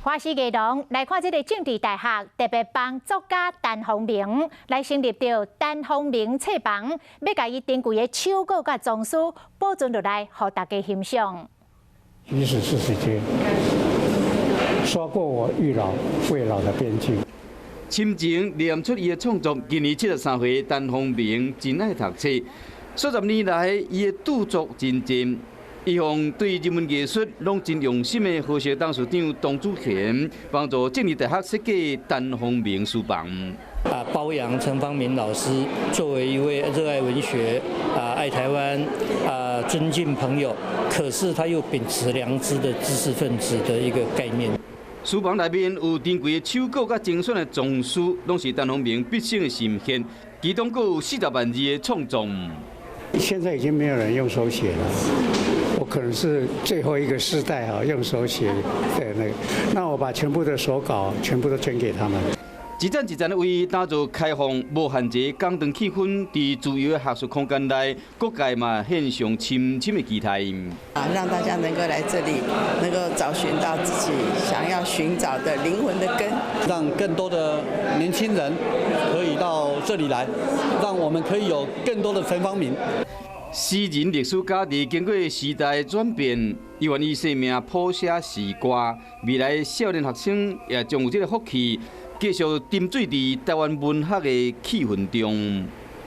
花式艺廊来看这个政治大学，特别帮作家陈鸿明来成立着陈鸿明册房，要甲伊珍贵的手稿甲藏书保存落来，互大家欣赏。即使是时间刷过我愈老未老的边境。深情念出伊的创作，今年73岁，陈鸿明真爱读册，数十年来伊的著作真多。伊向对人文艺术拢真用心的和谐董事长董祖贤，帮助政治大学设计陈鸿明书房。褒扬陈方明老师作为一位热爱文学、爱台湾、尊敬朋友，可是他又秉持良知的知识分子的一个概念。书房内面有珍贵的手稿甲精选的藏书，拢是陈鸿明毕生的心血，其中更有40万字的创作。现在已经没有人用手写了，我可能是最后一个世代用手写的那个，那我把全部的手稿全部都捐给他们。一站一站的为打造开放、无限制讲堂气氛，在自由的学术空间内，各界嘛献上深深的期待。让大家能够来这里，能够找寻到自己想要寻找的灵魂的根，让更多的年轻人可以到这里来，让我们可以有更多的陈方明。诗人、历史家伫经过时代的转变，伊愿意生命谱写诗歌，未来少年学生也将有这个福气。继续沉醉伫台湾文学的气氛中。